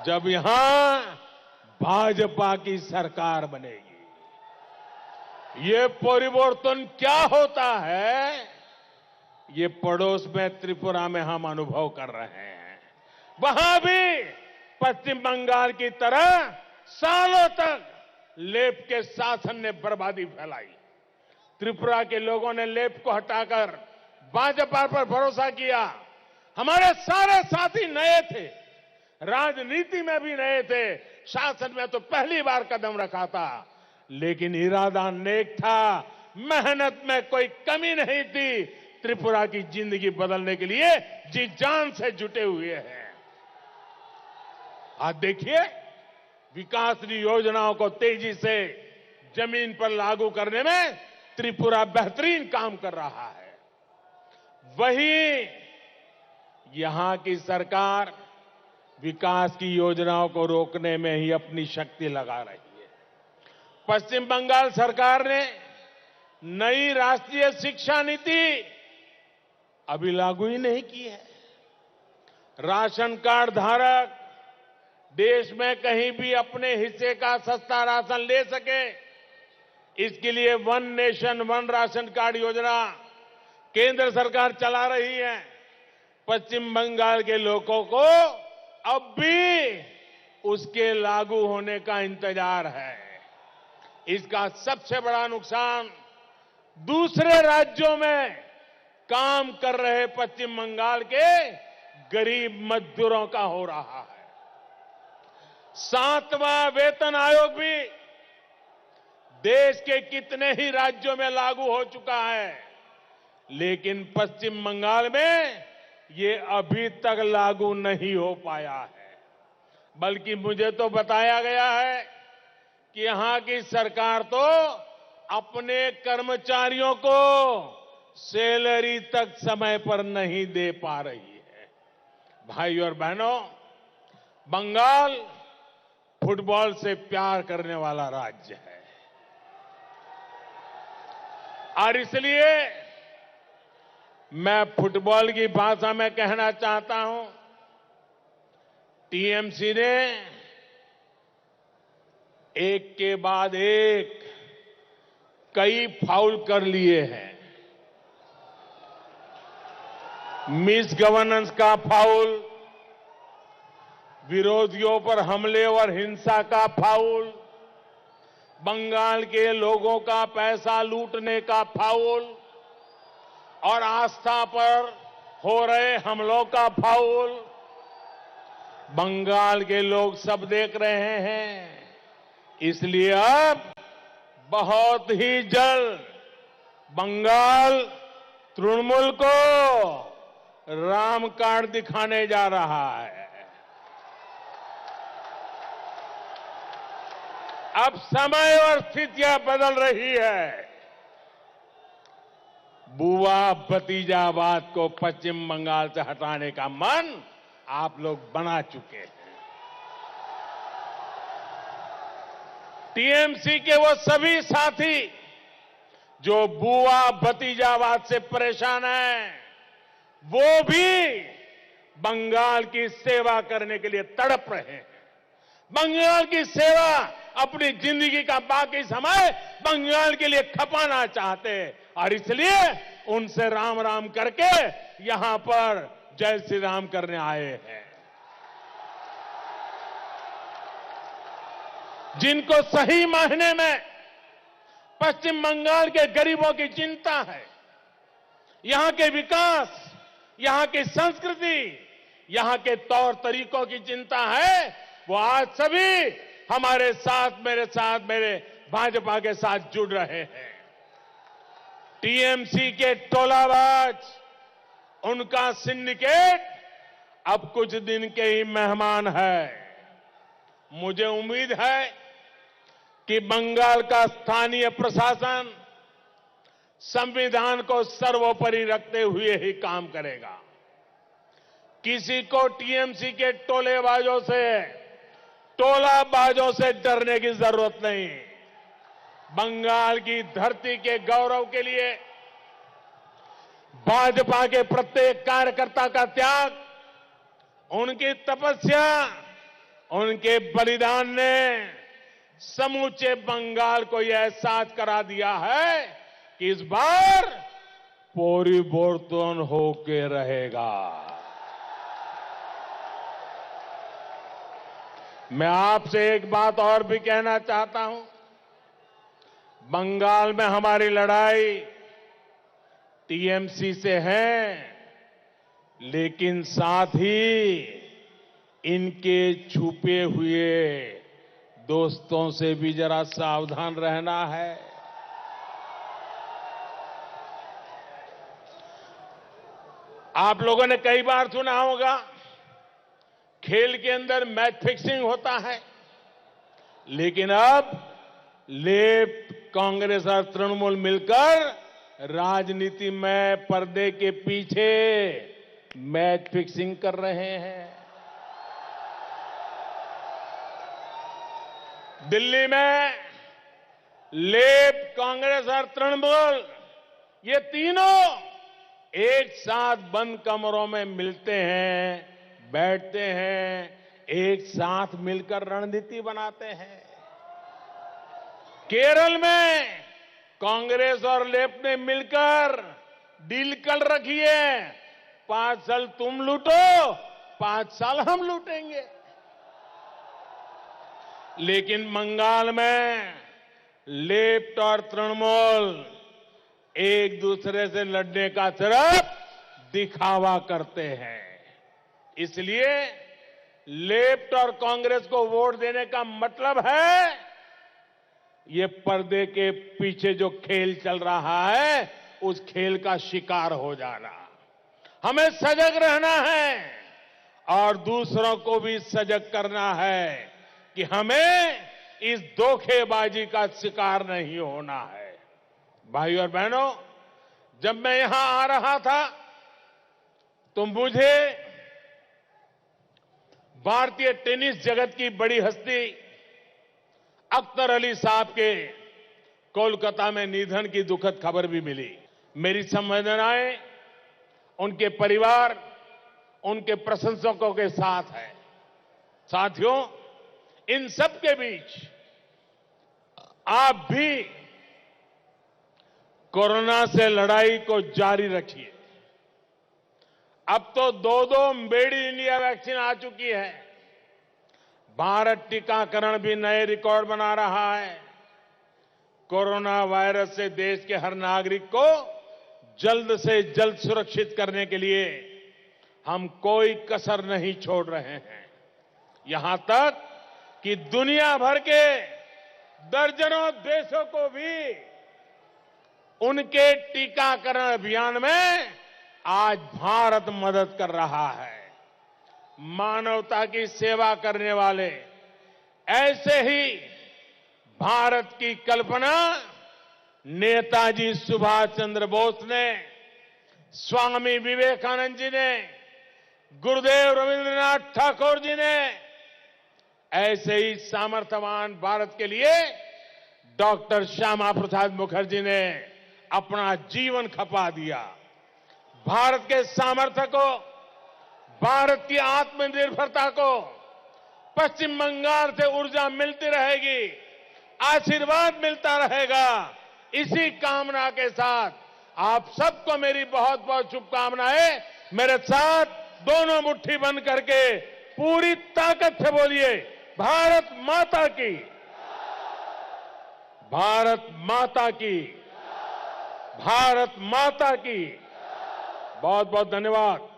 जब यहां भाजपा की सरकार बनेगी। ये परिवर्तन क्या होता है, ये पड़ोस में त्रिपुरा में हम अनुभव कर रहे हैं। वहां भी पश्चिम बंगाल की तरह सालों तक लेप के शासन ने बर्बादी फैलाई। त्रिपुरा के लोगों ने लेप को हटाकर भाजपा पर भरोसा किया। हमारे सारे साथी नए थे, राजनीति में भी नए थे, शासन में तो पहली बार कदम रखा था, लेकिन इरादा नेक था, मेहनत में कोई कमी नहीं थी। त्रिपुरा की जिंदगी बदलने के लिए जी जान से जुटे हुए हैं। आज देखिए, विकास की योजनाओं को तेजी से जमीन पर लागू करने में त्रिपुरा बेहतरीन काम कर रहा है। वहीं यहां की सरकार विकास की योजनाओं को रोकने में ही अपनी शक्ति लगा रही है। पश्चिम बंगाल सरकार ने नई राष्ट्रीय शिक्षा नीति अभी लागू ही नहीं की है। राशन कार्ड धारक देश में कहीं भी अपने हिस्से का सस्ता राशन ले सके, इसके लिए one nation one ration card योजना केंद्र सरकार चला रही है। पश्चिम बंगाल के लोगों को अब भी उसके लागू होने का इंतजार है। इसका सबसे बड़ा नुकसान दूसरे राज्यों में काम कर रहे पश्चिम बंगाल के गरीब मजदूरों का हो रहा है। 7वां वेतन आयोग भी देश के कितने ही राज्यों में लागू हो चुका है, लेकिन पश्चिम बंगाल में ये अभी तक लागू नहीं हो पाया है। बल्कि मुझे तो बताया गया है कि यहां की सरकार तो अपने कर्मचारियों को सैलरी तक समय पर नहीं दे पा रही है। भाई और बहनों, बंगाल फुटबॉल से प्यार करने वाला राज्य है और इसलिए मैं फुटबॉल की भाषा में कहना चाहता हूं, टीएमसी ने एक के बाद एक कई फाउल कर लिए हैं। मिस गवर्नेंस का फाउल, विरोधियों पर हमले और हिंसा का फाउल, बंगाल के लोगों का पैसा लूटने का फाउल और आस्था पर हो रहे हमलों का फाउल बंगाल के लोग सब देख रहे हैं। इसलिए अब बहुत ही जल्द बंगाल तृणमूल को राम कार्ड दिखाने जा रहा है। अब समय और स्थितियां बदल रही है। बुआ भतीजावाद को पश्चिम बंगाल से हटाने का मन आप लोग बना चुके हैं। टीएमसी के वो सभी साथी जो बुआ भतीजावाद से परेशान हैं, वो भी बंगाल की सेवा करने के लिए तड़प रहे हैं। बंगाल की सेवा, अपनी जिंदगी का बाकी समय बंगाल के लिए खपाना चाहते हैं और इसलिए उनसे राम राम करके यहां पर जय श्री राम करने आए हैं। जिनको सही मायने में पश्चिम बंगाल के गरीबों की चिंता है, यहां के विकास, यहां की संस्कृति, यहां के तौर तरीकों की चिंता है, वो आज सभी हमारे साथ, मेरे भाजपा के साथ जुड़ रहे हैं। टीएमसी के टोलाबाज, उनका सिंडिकेट अब कुछ दिन के ही मेहमान है। मुझे उम्मीद है कि बंगाल का स्थानीय प्रशासन संविधान को सर्वोपरि रखते हुए ही काम करेगा। किसी को टीएमसी के टोलाबाजों से डरने की जरूरत नहीं। बंगाल की धरती के गौरव के लिए भाजपा के प्रत्येक कार्यकर्ता का त्याग, उनकी तपस्या उनके बलिदान ने समूचे बंगाल को यह एहसास करा दिया है कि इस बार परिवर्तन होके रहेगा। मैं आपसे एक बात और भी कहना चाहता हूं। बंगाल में हमारी लड़ाई टीएमसी से है, लेकिन साथ ही इनके छुपे हुए दोस्तों से भी जरा सावधान रहना है। आप लोगों ने कई बार सुना होगा, खेल के अंदर मैच फिक्सिंग होता है, लेकिन अब लेफ्ट, कांग्रेस और तृणमूल मिलकर राजनीति में पर्दे के पीछे मैच फिक्सिंग कर रहे हैं। दिल्ली में लेफ्ट, कांग्रेस और तृणमूल ये तीनों एक साथ बंद कमरों में मिलते हैं, बैठते हैं, एक साथ मिलकर रणनीति बनाते हैं। केरल में कांग्रेस और लेफ्ट ने मिलकर डील कर रखी है, 5 साल तुम लूटो, 5 साल हम लूटेंगे। लेकिन बंगाल में लेफ्ट और तृणमूल एक दूसरे से लड़ने का सिर्फ दिखावा करते हैं। इसलिए लेफ्ट और कांग्रेस को वोट देने का मतलब है ये पर्दे के पीछे जो खेल चल रहा है उस खेल का शिकार हो जाना। हमें सजग रहना है और दूसरों को भी सजग करना है कि हमें इस धोखेबाजी का शिकार नहीं होना है। भाइयों और बहनों, जब मैं यहां आ रहा था तो मुझे भारतीय टेनिस जगत की बड़ी हस्ती अख्तर अली साहब के कोलकाता में निधन की दुखद खबर भी मिली। मेरी संवेदनाएं उनके परिवार, उनके प्रशंसकों के साथ है। साथियों, इन सब के बीच आप भी कोरोना से लड़ाई को जारी रखिए। अब तो 2 मेड इन इंडिया वैक्सीन आ चुकी है। भारत टीकाकरण भी नए रिकॉर्ड बना रहा है। कोरोना वायरस से देश के हर नागरिक को जल्द से जल्द सुरक्षित करने के लिए हम कोई कसर नहीं छोड़ रहे हैं। यहां तक कि दुनिया भर के दर्जनों देशों को भी उनके टीकाकरण अभियान में आज भारत मदद कर रहा है। मानवता की सेवा करने वाले ऐसे ही भारत की कल्पना नेताजी सुभाष चंद्र बोस ने, स्वामी विवेकानंद जी ने, गुरुदेव रविंद्रनाथ ठाकुर जी ने, ऐसे ही सामर्थ्यवान भारत के लिए डॉक्टर श्यामा प्रसाद मुखर्जी ने अपना जीवन खपा दिया। भारत के सामर्थ्य को, भारत की आत्मनिर्भरता को पश्चिम बंगाल से ऊर्जा मिलती रहेगी, आशीर्वाद मिलता रहेगा। इसी कामना के साथ आप सबको मेरी बहुत बहुत शुभकामनाएं। मेरे साथ दोनों मुट्ठी बंद करके पूरी ताकत से बोलिए, भारत माता की, भारत माता की, भारत माता की। बहुत बहुत धन्यवाद।